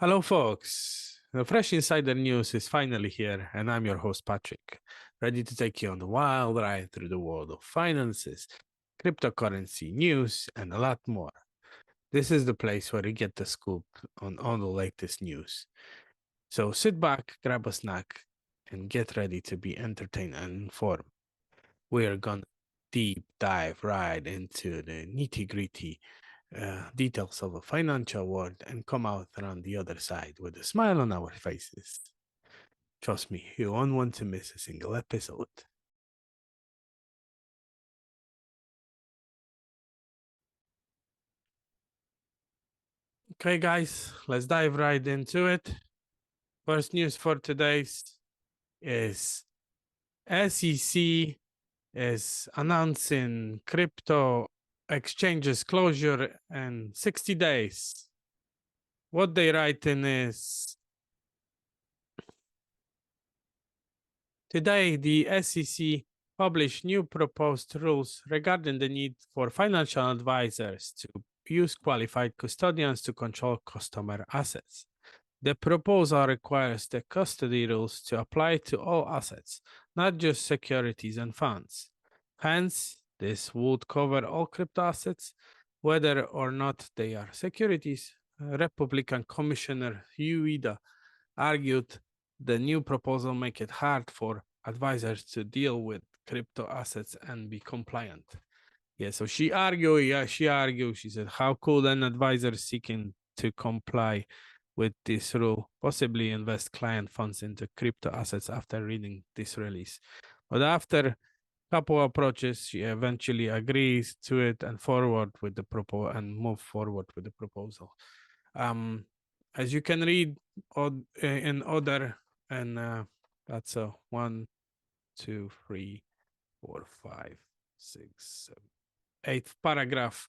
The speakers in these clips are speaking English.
Hello, folks. The Fresh Insider News is finally here, and I'm your host, Patrick, ready to take you on a wild ride through the world of finances, cryptocurrency, news, and a lot more. This is the place where you get the scoop on all the latest news. So sit back, grab a snack, and get ready to be entertained and informed. We are going to deep dive right into the nitty gritty details of a financial world and come out around the other side with a smile on our faces. Trust me, you won't want to miss a single episode. Okay, guys, let's dive right into it. First news for today's is SEC is announcing crypto exchanges closure in 60 days. What they write in is today the SEC published new proposed rules regarding the need for financial advisors to use qualified custodians to control customer assets. The proposal requires the custody rules to apply to all assets, not just securities and funds. Hence, this would cover all crypto assets, whether or not they are securities. Republican Commissioner Ueda argued the new proposal make it hard for advisors to deal with crypto assets and be compliant. Yeah, so she argued, she said, how could an advisor seeking to comply with this rule possibly invest client funds into crypto assets after reading this release? But after a couple approaches, she eventually agrees to it and move forward with the proposal. As you can read in other, and that's a 1, 2, 3, 4, 5, 6, 7, 8th paragraph.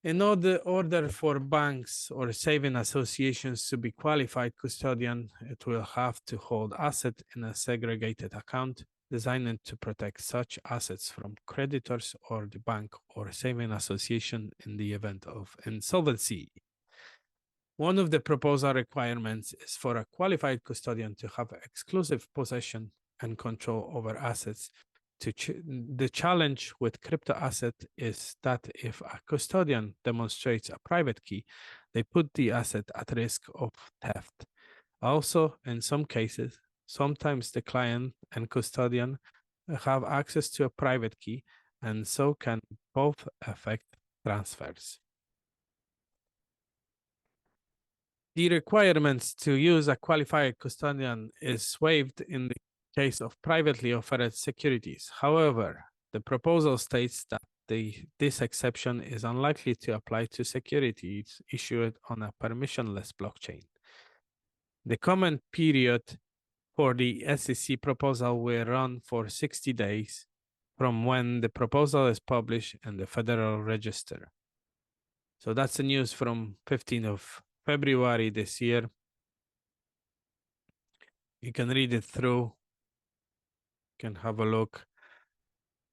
In order for banks or saving associations to be qualified custodian, it will have to hold asset in a segregated account designed to protect such assets from creditors or the bank or saving association in the event of insolvency. One of the proposal requirements is for a qualified custodian to have exclusive possession and control over assets. The challenge with crypto asset is that if a custodian demonstrates a private key, they put the asset at risk of theft. Also, in some cases, sometimes the client and custodian have access to a private key, and so can both affect transfers. The requirements to use a qualified custodian is waived in the case of privately offered securities. However, the proposal states that this exception is unlikely to apply to securities issued on a permissionless blockchain. The comment period for the SEC proposal will run for 60 days from when the proposal is published in the Federal Register. So that's the news from 15th of February this year. You can read it through. You can have a look.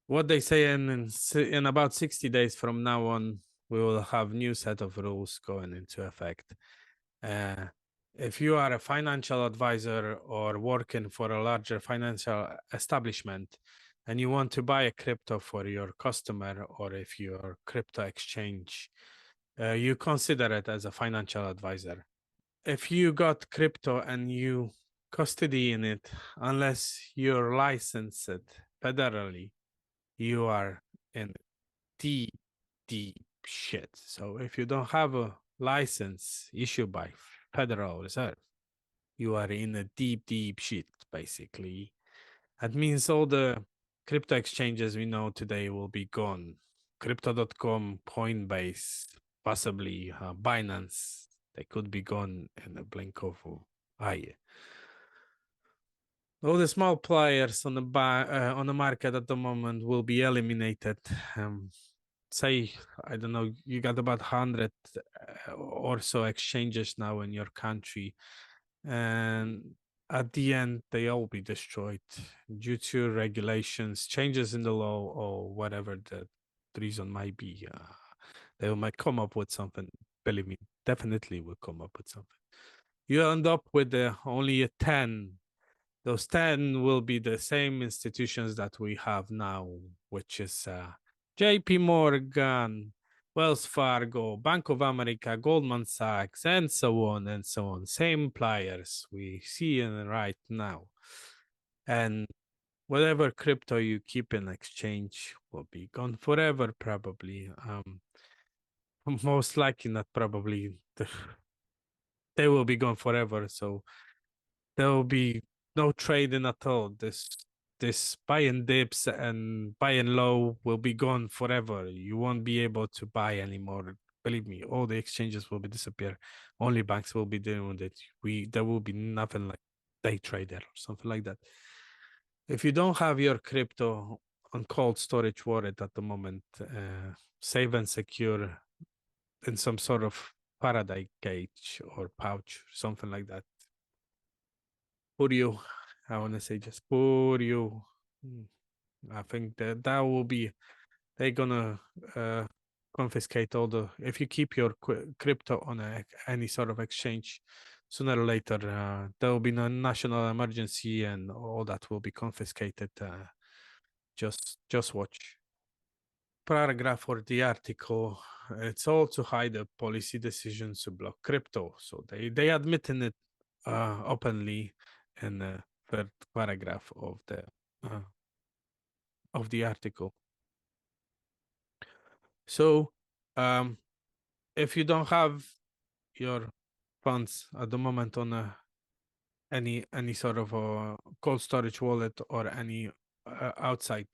What they say in about 60 days from now on, we will have new set of rules going into effect. If you are a financial advisor or working for a larger financial establishment and you want to buy a crypto for your customer, or if your crypto exchange, you consider it as a financial advisor. If you got crypto and you custody in it, unless you're licensed federally, you are in deep, deep shit. So if you don't have a license issued by Federal Reserve, you are in a deep, deep shit, basically. That means all the crypto exchanges we know today will be gone. Crypto.com, Coinbase, possibly Binance, they could be gone in a blink of an eye. All the small players on the market at the moment will be eliminated. Say, I don't know, you got about 100 or so exchanges now in your country, and at the end they all be destroyed due to regulations, changes in the law, or whatever the reason might be. They might come up with something, believe me, definitely will come up with something. You end up with only a 10. Those 10 will be the same institutions that we have now, which is JP Morgan, Wells Fargo, Bank of America, Goldman Sachs, and so on and so on. Same players we see in right now. And whatever crypto you keep in exchange will be gone forever, probably. Most likely not probably. They will be gone forever. So there will be no trading at all. This buy and dips and buy and low will be gone forever. You won't be able to buy anymore. Believe me, all the exchanges will be disappear. Only banks will be dealing with it. There will be nothing like day trader or something like that. If you don't have your crypto on cold storage wallet at the moment, save and secure in some sort of Faraday cage or pouch, something like that. Put you, I want to say just put you. I think that will be, they're gonna confiscate all the, if you keep your crypto on any sort of exchange, sooner or later there will be a national emergency and all that will be confiscated. Just watch. Paragraph for the article. It's all to hide the policy decisions to block crypto. So they admitting it openly in the third paragraph of the article. So if you don't have your funds at the moment on any sort of a cold storage wallet or any outside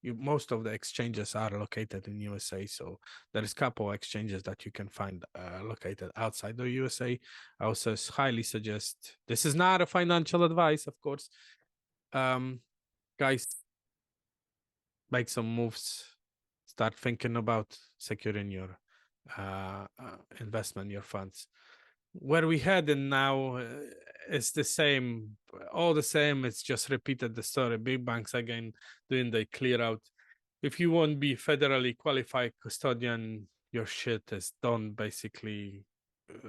most of the exchanges are located in USA, so there's a couple exchanges that you can find located outside the USA. I also highly suggest, this is not a financial advice, of course, guys, make some moves, start thinking about securing your investment, your funds. Where we heading now is the same, all the same. It's just repeated the story. Big banks again doing the clear out. If you won't be federally qualified custodian, your shit is done basically.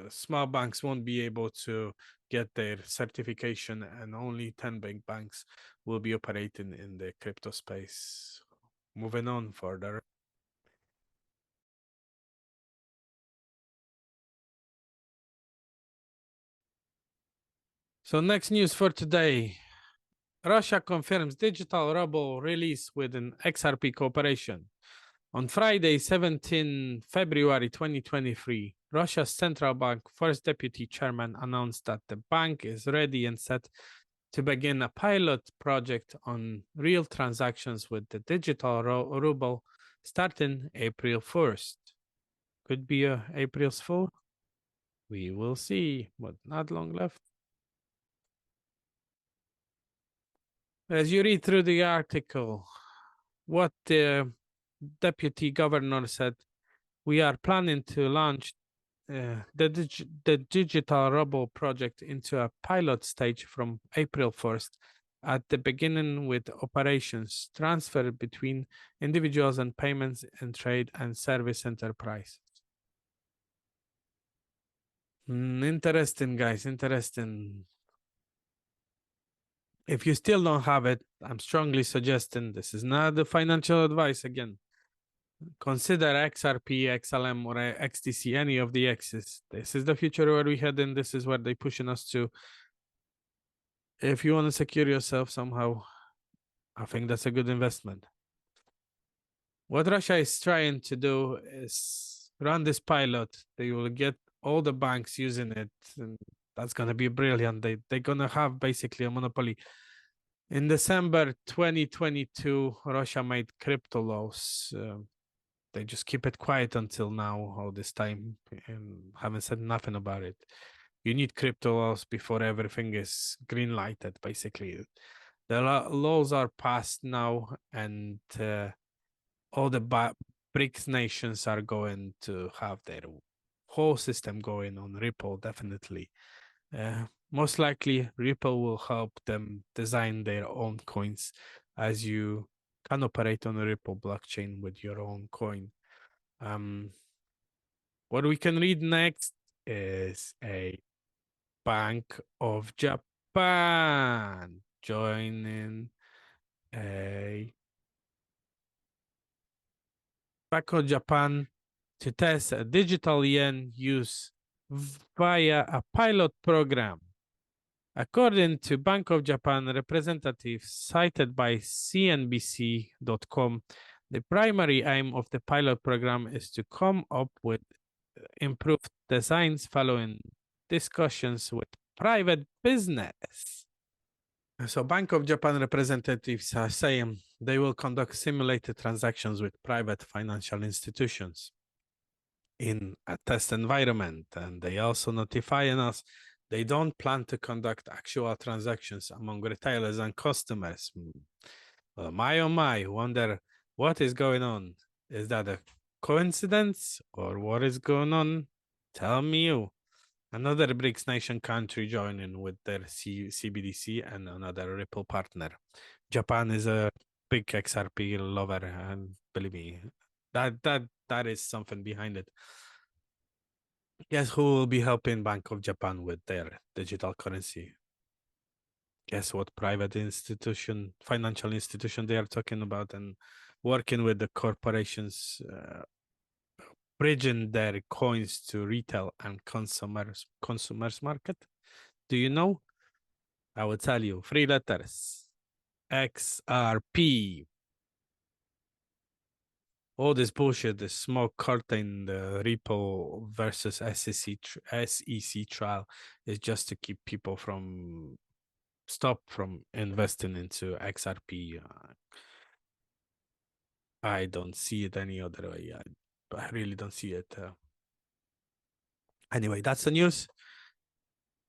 Small banks won't be able to get their certification, and only 10 big banks will be operating in the crypto space. Moving on further. So next news for today. Russia confirms digital ruble release with an XRP cooperation. On Friday, 17 February 2023, Russia's central bank first deputy chairman announced that the bank is ready and set to begin a pilot project on real transactions with the digital ruble starting April 1st. Could be a April's Fool. We will see, but not long left. As you read through the article, what the deputy governor said, we are planning to launch the digital ruble project into a pilot stage from April 1st, at the beginning with operations transfer between individuals and payments and trade and service enterprises. Interesting, guys, interesting. If you still don't have it, I'm strongly suggesting, this is not the financial advice again. Consider XRP, XLM, or XTC, any of the X's. This is the future where we head in. This is where they're pushing us to. If you want to secure yourself somehow, I think that's a good investment. What Russia is trying to do is run this pilot. They will get all the banks using it, and that's going to be brilliant. They're going to have basically a monopoly. In December 2022, Russia made crypto laws. They just keep it quiet until now, all this time, and haven't said nothing about it. You need crypto laws before everything is green lighted, basically. The laws are passed now, and all the BRICS nations are going to have their whole system going on Ripple, definitely. Most likely, Ripple will help them design their own coins, as you can operate on a Ripple blockchain with your own coin. What we can read next is a Bank of Japan joining a Bank of Japan to test a digital yen use via a pilot program. According to Bank of Japan representatives cited by CNBC.com, the primary aim of the pilot program is to come up with improved designs following discussions with private business. So Bank of Japan representatives are saying they will conduct simulated transactions with private financial institutions in a test environment. And they also notifying us they don't plan to conduct actual transactions among retailers and customers. Well, my oh my, wonder what is going on. Is that a coincidence or what is going on? Tell me you. Another BRICS nation country joining with their CBDC and another Ripple partner. Japan is a big XRP lover, and believe me, that is something behind it. Guess who will be helping Bank of Japan with their digital currency? Guess what private institution, financial institution they are talking about and working with the corporations, bridging their coins to retail and consumers market. Do you know? I will tell you. 3 letters. XRP. All this bullshit, the smoke curtain, the Ripple versus SEC trial is just to keep people from stop from investing into XRP. I don't see it any other way. I really don't see it. Anyway, that's the news.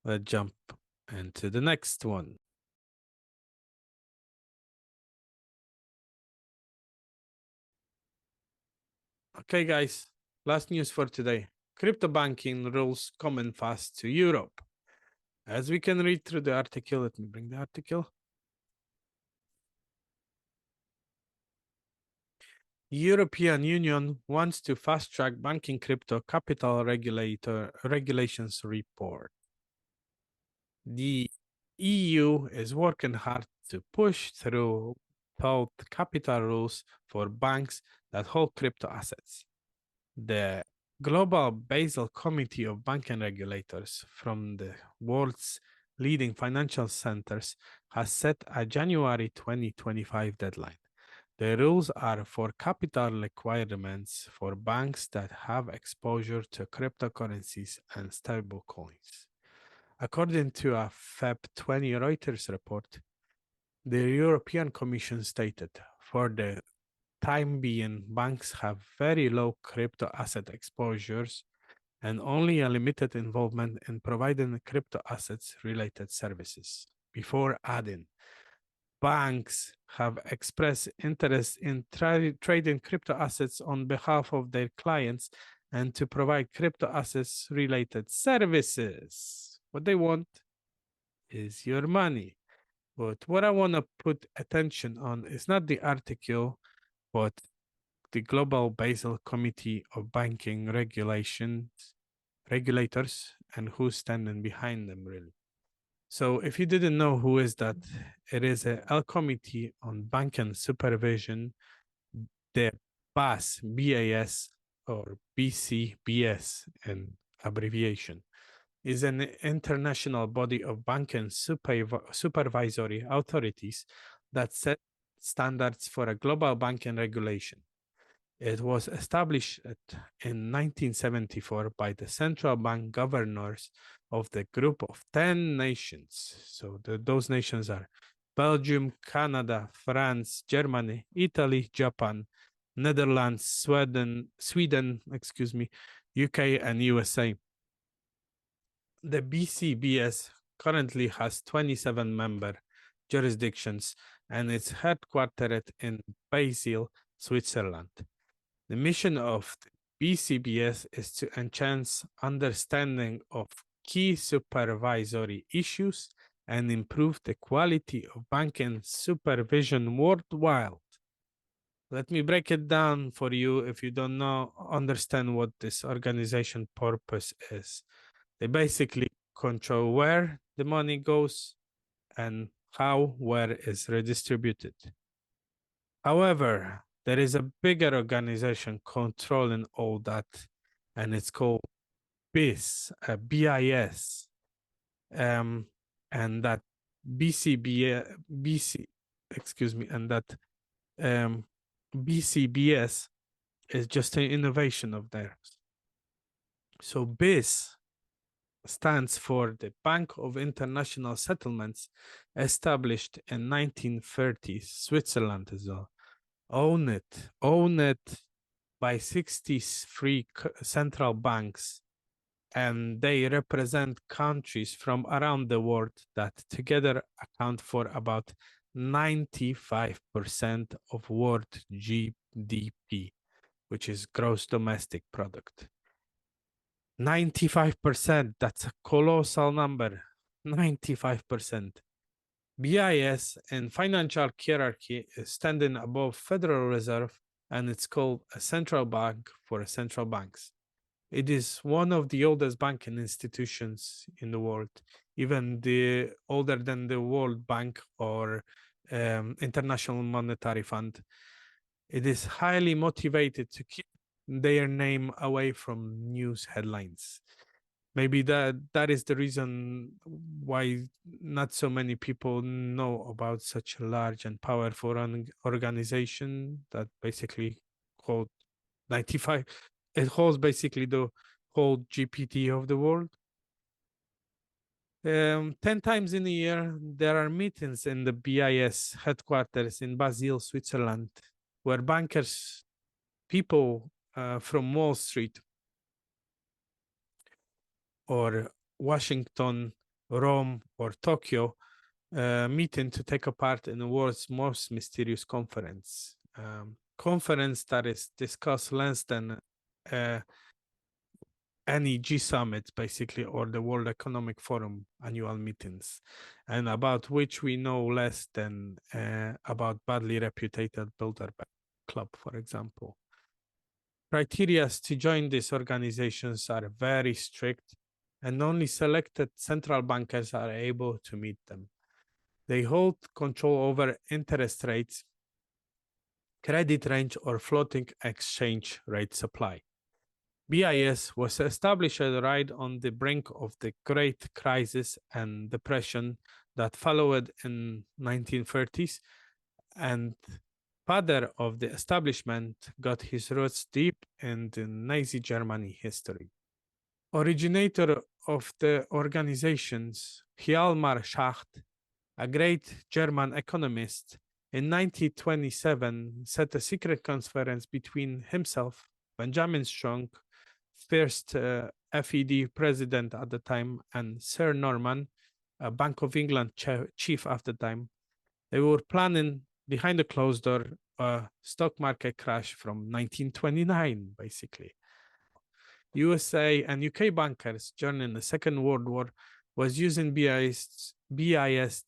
Let's jump into the next one. Okay, guys, last news for today. Crypto banking rules coming fast to Europe. As we can read through the article, let me bring the article. European Union wants to fast-track banking crypto capital regulations report. The EU is working hard to push through both capital rules for banks that hold crypto assets. The Global Basel Committee of Banking Regulators from the world's leading financial centers has set a January 2025 deadline. The rules are for capital requirements for banks that have exposure to cryptocurrencies and stablecoins. According to a Feb 20 Reuters report, the European Commission stated, for the time being, banks have very low crypto asset exposures and only a limited involvement in providing crypto assets related services. Before adding, banks have expressed interest in trading crypto assets on behalf of their clients and to provide crypto assets related services. What they want is your money. But what I want to put attention on is not the article, but the Global Basel Committee of Banking regulators, and who's standing behind them, really. So if you didn't know who is that, it is a L Committee on Banking Supervision, the BAS, or BCBS in abbreviation, is an international body of banking supervisory authorities that set standards for a global banking regulation. It was established in 1974 by the central bank governors of the group of 10 nations. So those nations are Belgium, Canada, France, Germany, Italy, Japan, Netherlands, Sweden, UK, and USA. The BCBS currently has 27 member jurisdictions and it's headquartered in Basel, Switzerland. The mission of BCBS is to enhance understanding of key supervisory issues and improve the quality of banking supervision worldwide. Let me break it down for you if you don't know, understand what this organization purpose is. They basically control where the money goes and how where is redistributed. However, there is a bigger organization controlling all that, and it's called BIS, and that and that BCBS is just an innovation of theirs. So BIS stands for the Bank of International Settlements, established in 1930s, Switzerland as well. Own it by 63 central banks, and they represent countries from around the world that together account for about 95% of world GDP, which is gross domestic product. 95%, that's a colossal number. 95%. BIS in financial hierarchy is standing above Federal Reserve, and it's called a central bank for central banks. It is one of the oldest banking institutions in the world, even older than the World Bank or International Monetary Fund. It is highly motivated to keep their name away from news headlines. Maybe that is the reason why not so many people know about such a large and powerful organization that basically hold 95. It holds basically the whole GPT of the world. 10 times in a year, there are meetings in the BIS headquarters in Basel, Switzerland, where bankers, people from Wall Street or Washington, Rome, or Tokyo meeting to take a part in the world's most mysterious conference. Conference that is discussed less than any G summit, basically, or the World Economic Forum annual meetings, and about which we know less than about badly reputed Bilderberg Club, for example. Criteria to join these organizations are very strict, and only selected central bankers are able to meet them. They hold control over interest rates, credit range, or floating exchange rate supply. BIS was established right on the brink of the Great Crisis and Depression that followed in 1930s, and father of the establishment got his roots deep in the Nazi Germany history. Originator of the organizations, Hjalmar Schacht, a great German economist, in 1927 set a secret conference between himself, Benjamin Strong, first FED president at the time, and Sir Norman, a Bank of England chief at the time. They were planning behind the closed door a stock market crash from 1929, basically. USA and UK bankers during the Second World War was using BIS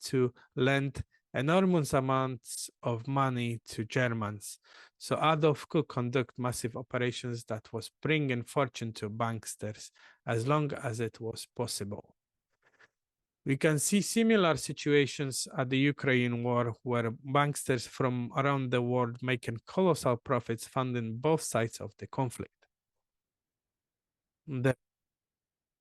to lend enormous amounts of money to Germans, so Adolf could conduct massive operations that was bringing fortune to banksters as long as it was possible. We can see similar situations at the Ukraine war, where banksters from around the world making colossal profits funding both sides of the conflict. The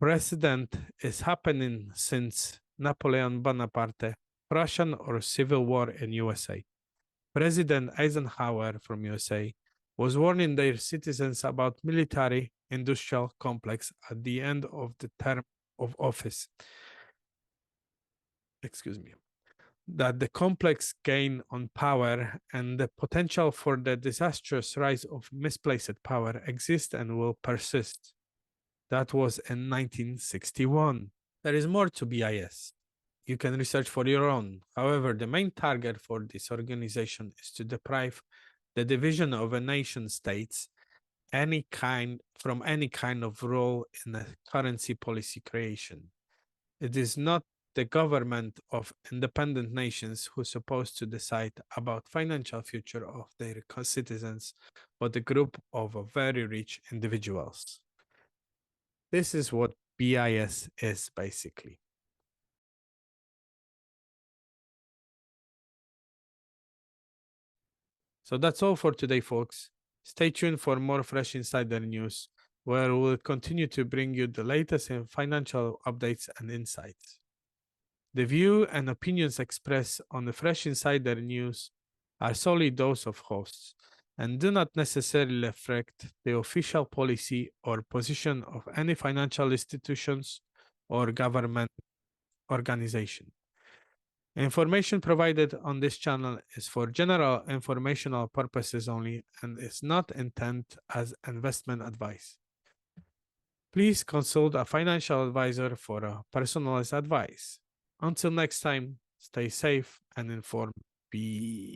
precedent is happening since Napoleon Bonaparte, Russian or civil war in USA. President Eisenhower from USA was warning their citizens about military industrial complex at the end of the term of office. That the complex gain on power and the potential for the disastrous rise of misplaced power exist and will persist. That was in 1961. There is more to BIS. You can research for your own. However, the main target for this organization is to deprive the division of a nation states from any kind of role in the currency policy creation. It is not the government of independent nations who's supposed to decide about financial future of their citizens, but a group of very rich individuals. This is what BIS is basically. So that's all for today, folks. Stay tuned for more fresh insider news, where we'll continue to bring you the latest in financial updates and insights. The view and opinions expressed on the Fresh Insider News are solely those of hosts and do not necessarily reflect the official policy or position of any financial institutions or government organization. Information provided on this channel is for general informational purposes only and is not intended as investment advice. Please consult a financial advisor for a personalized advice. Until next time, stay safe and informed. Peace.